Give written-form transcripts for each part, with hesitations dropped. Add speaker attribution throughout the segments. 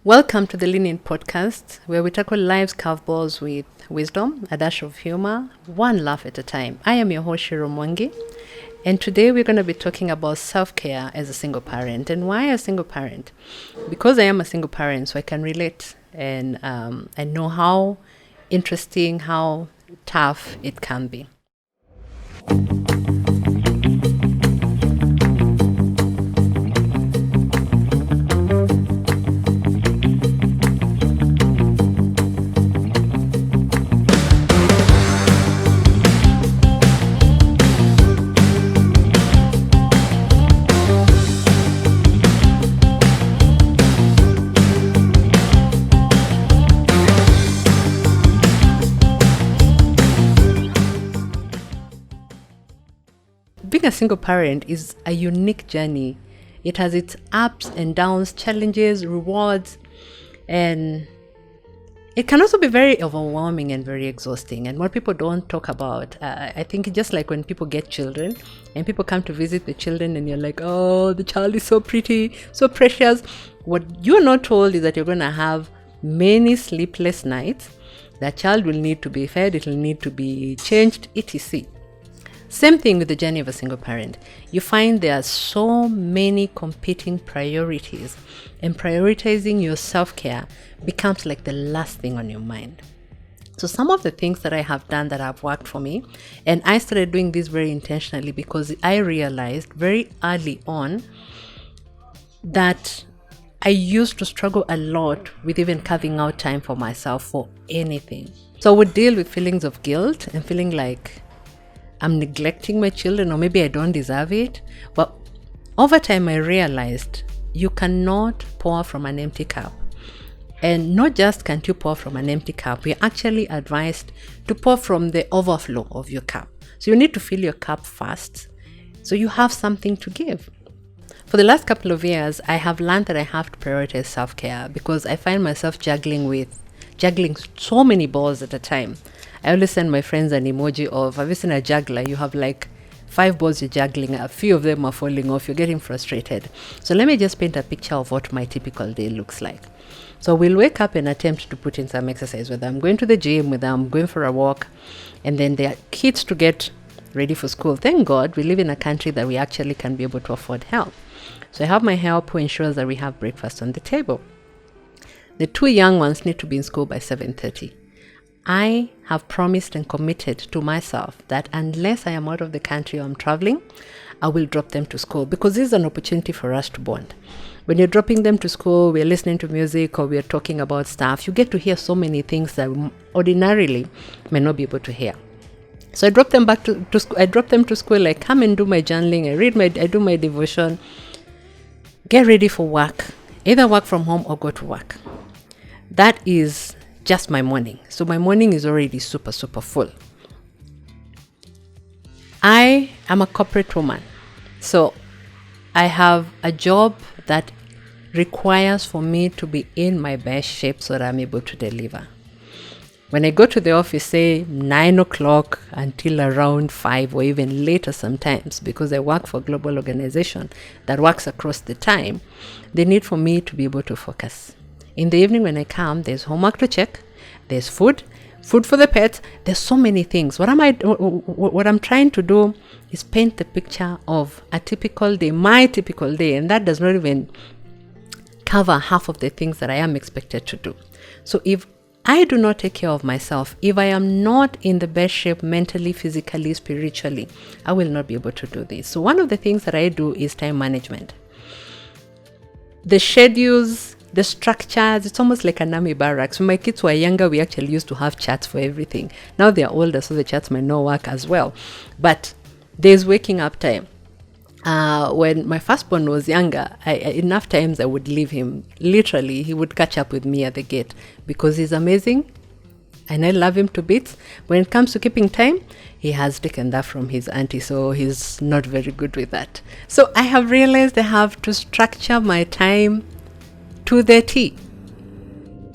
Speaker 1: Welcome to the Lean Podcast, where we tackle life's curveballs with wisdom, a dash of humor, one laugh at a time. I am your host, Shiro Mwangi, and today we're going to be talking about self-care as a single parent. And why a single parent? Because I am a single parent, so I can relate, and I know how interesting, how tough it can be. Being a single parent is a unique journey. It has its ups and downs, challenges, rewards, and it can also be very overwhelming and very exhausting. And what people don't talk about, I think just like when people get children and people come to visit the children and you're like, oh, the child is so pretty, so precious. What you're not told is that you're going to have many sleepless nights. That child will need to be fed, it will need to be changed, etc. Same thing with the journey of a single parent. You find there are so many competing priorities, and prioritizing your self-care becomes like the last thing on your mind. So some of the things that I have done that have worked for me, and I started doing this very intentionally because I realized very early on that I used to struggle a lot with even carving out time for myself for anything. So I would deal with feelings of guilt and feeling like I'm neglecting my children, or maybe I don't deserve it. But over time, I realized you cannot pour from an empty cup. And not just can't you pour from an empty cup, we're actually advised to pour from the overflow of your cup. So you need to fill your cup first, so you have something to give. For the last couple of years, I have learned that I have to prioritize self-care because I find myself juggling so many balls at a time. I always send my friends an emoji of, have you seen a juggler? You have like 5 balls you're juggling, a few of them are falling off, you're getting frustrated. So let me just paint a picture of what my typical day looks like. So we'll wake up and attempt to put in some exercise, whether I'm going to the gym, whether I'm going for a walk, and then there are kids to get ready for school. Thank God we live in a country that we actually can be able to afford help. So I have my help who ensures that we have breakfast on the table. The 2 young ones need to be in school by 7:30. I have promised and committed to myself that unless I am out of the country or I'm traveling, I will drop them to school, because this is an opportunity for us to bond. When you're dropping them to school, we're listening to music or we're talking about stuff, you get to hear so many things that ordinarily may not be able to hear. So I drop them back to school. I drop them to school. I come and do my journaling. I do my devotion. Get ready for work. Either work from home or go to work. That is just my morning. So my morning is already super full. I am a corporate woman. So I have a job that requires for me to be in my best shape so that I'm able to deliver. When I go to the office, say 9 o'clock until around 5 or even later sometimes, because I work for a global organization that works across the time, they need for me to be able to focus. In the evening when I come, there's homework to check, there's food for the pets, there's so many things. What I'm trying to do is paint the picture of a typical day, my typical day, and that does not even cover half of the things that I am expected to do. So if I do not take care of myself, if I am not in the best shape mentally, physically, spiritually, I will not be able to do this. So one of the things that I do is time management. The schedules, the structures, it's almost like an army barracks. When my kids were younger, we actually used to have charts for everything. Now they're older, so the charts might not work as well. But there's waking up time. When my firstborn was younger, enough times I would leave him. Literally, he would catch up with me at the gate because he's amazing and I love him to bits. When it comes to keeping time, he has taken that from his auntie, so he's not very good with that. So I have realized I have to structure my time to the T.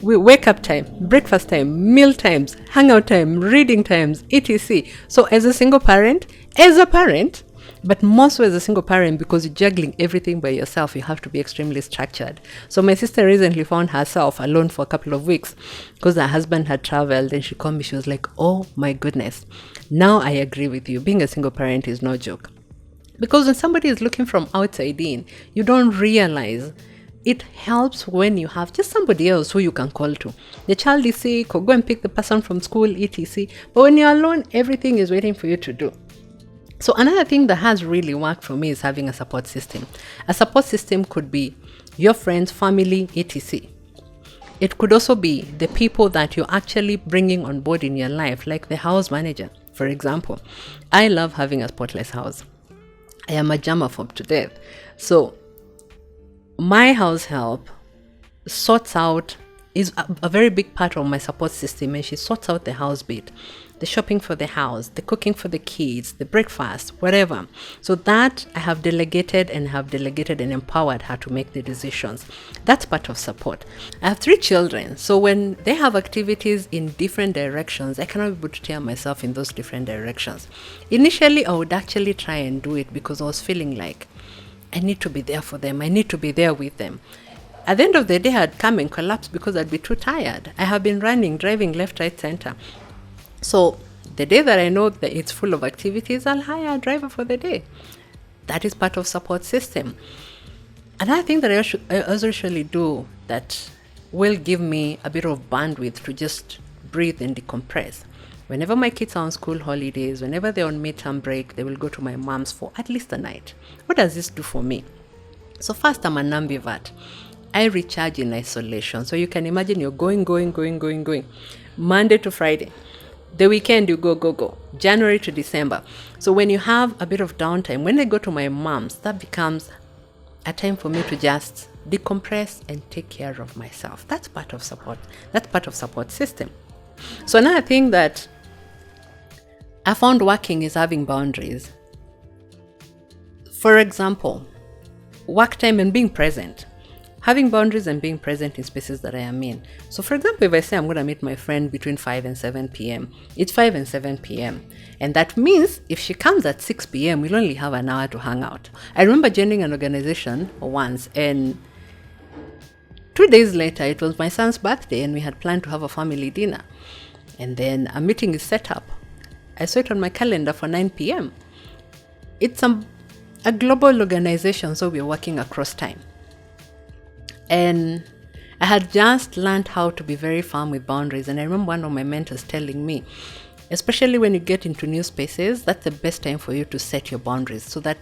Speaker 1: Wake up time, breakfast time, meal times, hangout time, reading times, etc. So as a single parent, But more so as a single parent, because you're juggling everything by yourself, you have to be extremely structured. So my sister recently found herself alone for a couple of weeks because her husband had traveled, and she called me. She was like, oh my goodness. Now I agree with you. Being a single parent is no joke. Because when somebody is looking from outside in, you don't realize it helps when you have just somebody else who you can call to. The child is sick, or go and pick the person from school, etc. But when you're alone, everything is waiting for you to do. So another thing that has really worked for me is having a support system. A support system could be your friends, family, etc. It could also be the people that you're actually bringing on board in your life, like the house manager, for example. I love having a spotless house. I am a germaphobe to death. So my house help sorts out, is a very big part of my support system, and she sorts out the house bit, the shopping for the house, the cooking for the kids, the breakfast, whatever. So that I have delegated and empowered her to make the decisions. That's part of support. I have 3 children, so when they have activities in different directions, I cannot be able to tell myself in those different directions. Initially, I would actually try and do it because I was feeling like I need to be there for them. I need to be there with them. At the end of the day, I'd come and collapse because I'd be too tired. I have been driving left, right, center. So the day that I know that it's full of activities, I'll hire a driver for the day. That is part of support system. Another thing that I also usually do that will give me a bit of bandwidth to just breathe and decompress. Whenever my kids are on school holidays, whenever they're on midterm break, they will go to my mom's for at least a night. What does this do for me? So first, I'm an ambivert. I recharge in isolation. So you can imagine you're going. Monday to Friday. The weekend you go. January to December. So when you have a bit of downtime, when I go to my mom's, that becomes a time for me to just decompress and take care of myself. That's part of support. That's part of support system. So another thing that I found working is having boundaries. For example, work time and being present. Having boundaries and being present in spaces that I am in. So for example, if I say I'm going to meet my friend between 5 and 7 p.m., it's 5 and 7 p.m. And that means if she comes at 6 p.m., we'll only have an hour to hang out. I remember joining an organization once, and 2 days later, it was my son's birthday, and we had planned to have a family dinner. And then a meeting is set up. I saw it on my calendar for 9 p.m. It's a global organization, so we're working across time. And I had just learned how to be very firm with boundaries. And I remember one of my mentors telling me, especially when you get into new spaces, that's the best time for you to set your boundaries. So that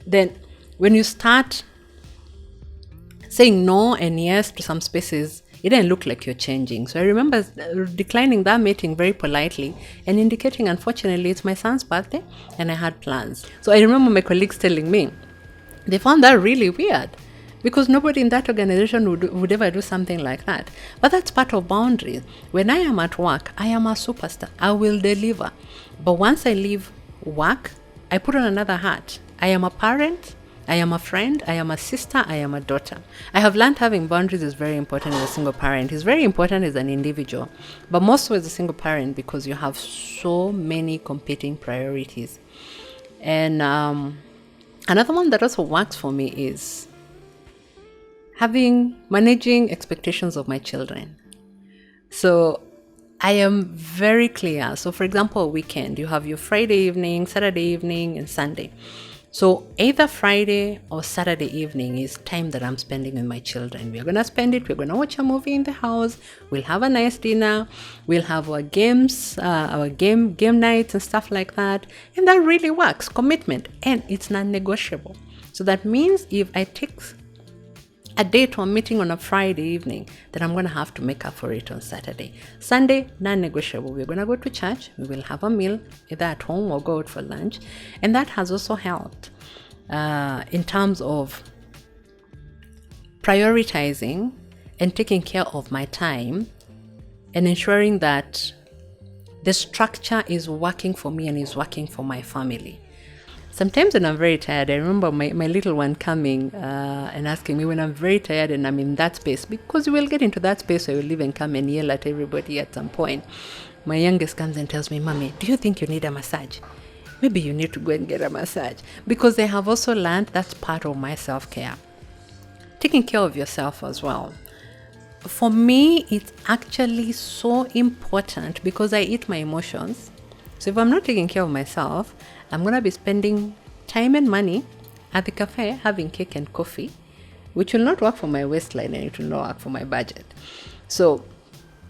Speaker 1: then when you start saying no and yes to some spaces, it didn't look like you're changing. So I remember declining that meeting very politely and indicating, unfortunately, it's my son's birthday and I had plans. So I remember my colleagues telling me, they found that really weird, because nobody in that organization would ever do something like that. But that's part of boundaries. When I am at work, I am a superstar. I will deliver. But once I leave work, I put on another hat. I am a parent. I am a friend. I am a sister. I am a daughter. I have learned having boundaries is very important as a single parent. It's very important as an individual, but more so as a single parent, because you have so many competing priorities. And another one that also works for me is managing expectations of my children. So I am very clear. So for example, a weekend, you have your Friday evening, Saturday evening, and Sunday. So either Friday or Saturday evening is time that I'm spending with my children. We're going to spend it. We're going to watch a movie in the house. We'll have a nice dinner. We'll have our games, our game nights and stuff like that. And that really works. Commitment. And it's non-negotiable. So that means if I take a date or meeting on a Friday evening, then I'm going to have to make up for it on Saturday. Sunday, non-negotiable. We're going to go to church. We will have a meal either at home or go out for lunch. And that has also helped in terms of prioritizing and taking care of my time and ensuring that the structure is working for me and is working for my family. Sometimes when I'm very tired, I remember my little one coming and asking me when I'm very tired and I'm in that space, because you will get into that space where you will leave and come and yell at everybody at some point. My youngest comes and tells me, "Mommy, do you think you need a massage?" maybe you need to go and get a massage. Because I have also learned that's part of my self-care. Taking care of yourself as well. For me, it's actually so important because I eat my emotions. So if I'm not taking care of myself, I'm going to be spending time and money at the cafe having cake and coffee, which will not work for my waistline and it will not work for my budget. So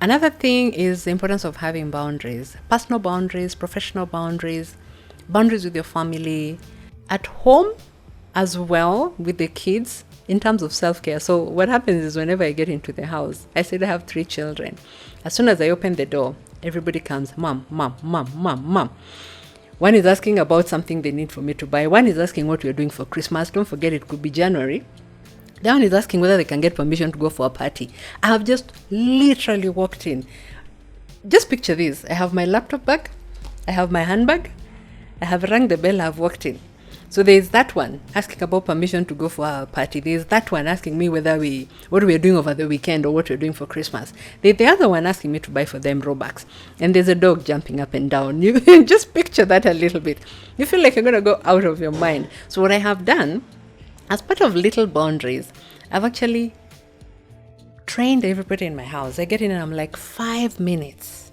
Speaker 1: another thing is the importance of having boundaries, personal boundaries, professional boundaries, boundaries with your family, at home as well with the kids in terms of self-care. So what happens is whenever I get into the house, I said I have 3 children. As soon as I open the door, everybody comes, mom, mom, mom, mom, mom. One is asking about something they need for me to buy. One is asking what we're doing for Christmas. Don't forget it could be January. The one is asking whether they can get permission to go for a party. I have just literally walked in. Just picture this. I have my laptop bag. I have my handbag. I have rang the bell. I've walked in. So there's that one asking about permission to go for a party. There's that one asking me what we're doing over the weekend or what we're doing for Christmas. There's the other one asking me to buy for them Robux. And there's a dog jumping up and down. You just picture that a little bit. You feel like you're going to go out of your mind. So what I have done, as part of little boundaries, I've actually trained everybody in my house. I get in and I'm like, 5 minutes.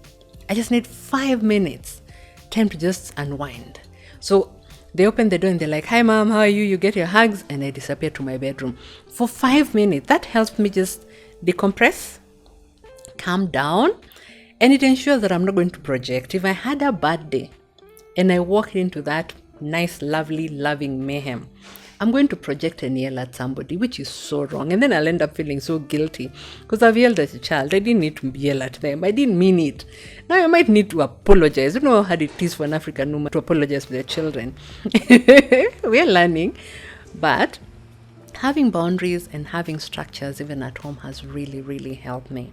Speaker 1: I just need 5 minutes. Time to just unwind. So they open the door and they're like, hi mom, how are you? You get your hugs, and I disappear to my bedroom for 5 minutes. That helps me just decompress, calm down, and it ensures that I'm not going to project. If I had a bad day and I walked into that nice, lovely, loving mayhem, I'm going to project and yell at somebody, which is so wrong. And then I'll end up feeling so guilty because I've yelled at a child. I didn't need to yell at them. I didn't mean it. Now I might need to apologize. You know how hard it is for an African woman to apologize to their children. We're learning. But having boundaries and having structures even at home has really, really helped me.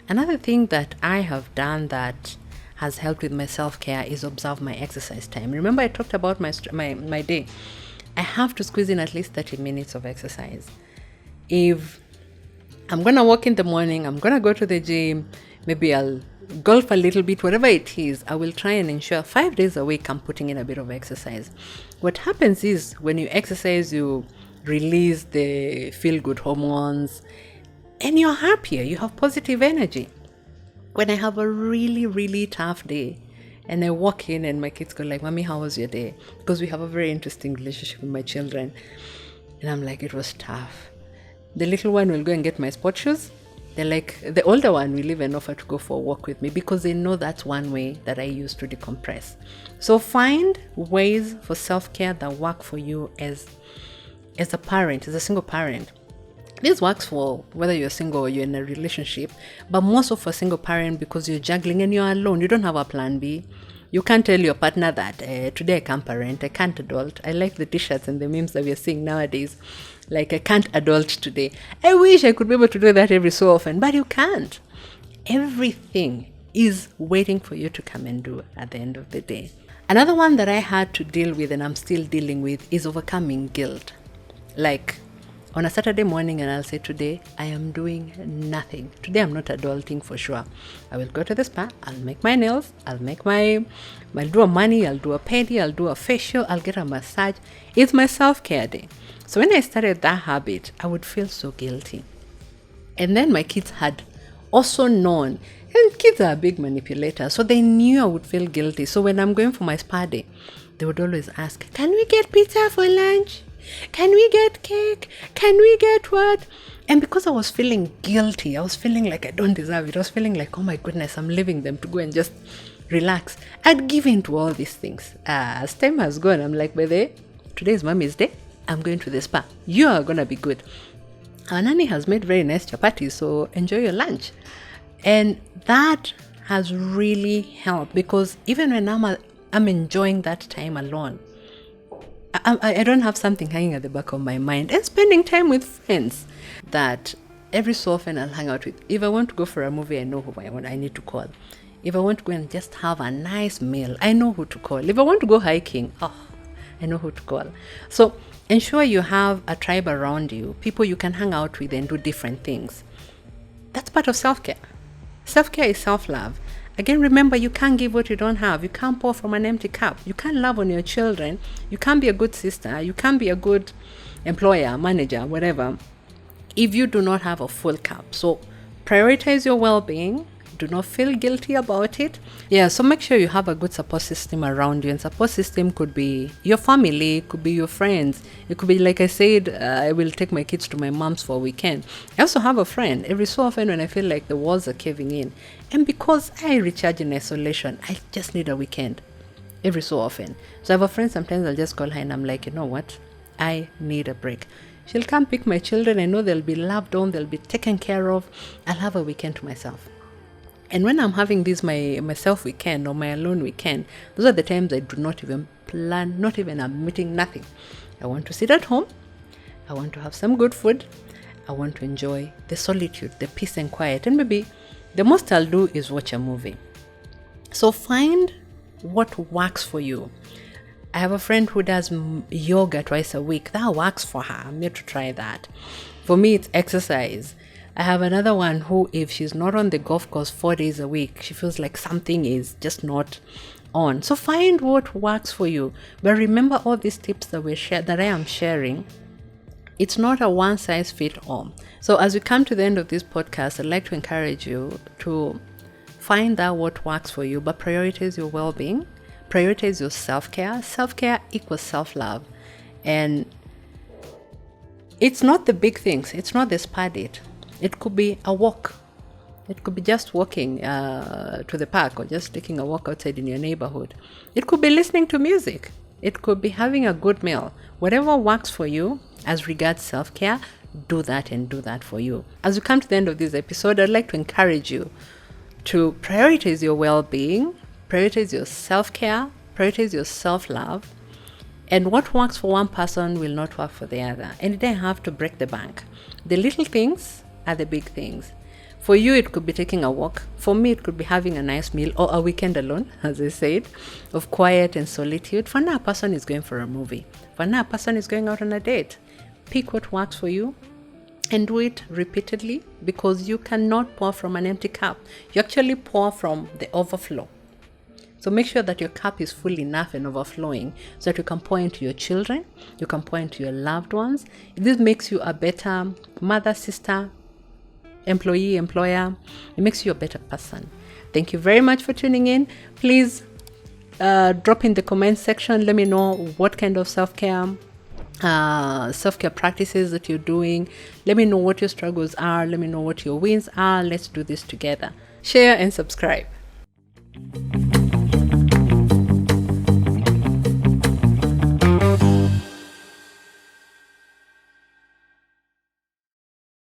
Speaker 1: Another thing that I have done that has helped with my self-care is observe my exercise time. Remember I talked about my day. I have to squeeze in at least 30 minutes of exercise. If I'm going to walk in the morning, I'm going to go to the gym, maybe I'll golf a little bit, whatever it is, I will try and ensure 5 days a week I'm putting in a bit of exercise. What happens is when you exercise, you release the feel-good hormones and you're happier, you have positive energy. When I have a really, really tough day, and I walk in and my kids go like, Mommy, how was your day? Because we have a very interesting relationship with my children. And I'm like, it was tough. The little one will go and get my sport shoes. They're like, the older one will even offer to go for a walk with me because they know that's one way that I use to decompress. So find ways for self-care that work for you as a parent, as a single parent. This works for whether you're single or you're in a relationship, but more so for single parent because you're juggling and you're alone. You don't have a plan B. You can't tell your partner that today I can't parent, I can't adult. I like the t-shirts and the memes that we are seeing nowadays. Like, I can't adult today. I wish I could be able to do that every so often, but you can't. Everything is waiting for you to come and do at the end of the day. Another one that I had to deal with and I'm still dealing with is overcoming guilt. Like, on a Saturday morning and I'll say, today I am doing nothing. Today I'm not adulting for sure. I will go to the spa, I'll make my nails, I'll do a mani, I'll do a pedi, I'll do a facial, I'll get a massage. It's my self-care day. So when I started that habit, I would feel so guilty. And then my kids had also known, and kids are a big manipulator, so they knew I would feel guilty. So when I'm going for my spa day, they would always ask, can we get pizza for lunch? Can we get cake? Can we get what? And because I was feeling guilty, I was feeling like I don't deserve it. I was feeling like, oh my goodness, I'm leaving them to go and just relax. I'd give in to all these things. As time has gone, I'm like, by the way, today is mommy's day. I'm going to the spa. You are going to be good. Our nanny has made very nice chapatis, so enjoy your lunch. And that has really helped because even when I'm enjoying that time alone, I don't have something hanging at the back of my mind. And spending time with friends that every so often I'll hang out with. If I want to go for a movie, I know who I need to call. If I want to go and just have a nice meal, I know who to call. If I want to go hiking, I know who to call. So ensure you have a tribe around you, people you can hang out with and do different things. That's part of self-care. Self-care is self-love. Again, remember, you can't give what you don't have. You can't pour from an empty cup. You can't love on your children. You can't be a good sister. You can't be a good employer, manager, whatever, if you do not have a full cup. So prioritize your well-being. Do not feel guilty about it. Yeah, so make sure you have a good support system around you. And support system could be your family, it could be your friends. It could be, like I said, I will take my kids to my mom's for a weekend. I also have a friend. Every so often when I feel like the walls are caving in, and because I recharge in isolation, I just need a weekend every so often. So I have a friend, sometimes I'll just call her and I'm like, you know what? I need a break. She'll come pick my children. I know they'll be loved on, they'll be taken care of. I'll have a weekend to myself. And when I'm having this myself weekend or my alone weekend, those are the times I do not even plan, not even a meeting, nothing. I want to sit at home. I want to have some good food. I want to enjoy the solitude, the peace and quiet. And maybe the most I'll do is watch a movie. So find what works for you. I have a friend who does yoga twice a week. That works for her. I'm here to try that. For me, it's exercise. I have another one who, if she's not on the golf course 4 days a week, she feels like something is just not on. So find what works for you. But remember, all these tips that I am sharing, it's not a one size fit all. So as we come to the end of this podcast, I'd like to encourage you to find out what works for you, but prioritize your well-being, prioritize your self-care. Self-care equals self-love. And it's not the big things. It's not the spa date. It could be a walk. It could be just walking to the park or just taking a walk outside in your neighborhood. It could be listening to music. It could be having a good meal. Whatever works for you as regards self-care, do that and do that for you. As we come to the end of this episode, I'd like to encourage you to prioritize your well-being, prioritize your self-care, prioritize your self-love. And what works for one person will not work for the other. And you don't have to break the bank. The little things are the big things. For you, it could be taking a walk. For me, it could be having a nice meal or a weekend alone, as I said, of quiet and solitude. For another person is going for a movie. For another person is going out on a date. Pick what works for you and do it repeatedly, because you cannot pour from an empty cup. You actually pour from the overflow. So make sure that your cup is full enough and overflowing so that you can pour into your children, you can pour into your loved ones. This makes you a better mother, sister, employee, employer. It makes you a better person. Thank you very much for tuning in. Please drop in the comment section. Let me know what kind of self-care practices that you're doing. Let me know what your struggles are. Let me know what your wins are. Let's do this together. Share and subscribe.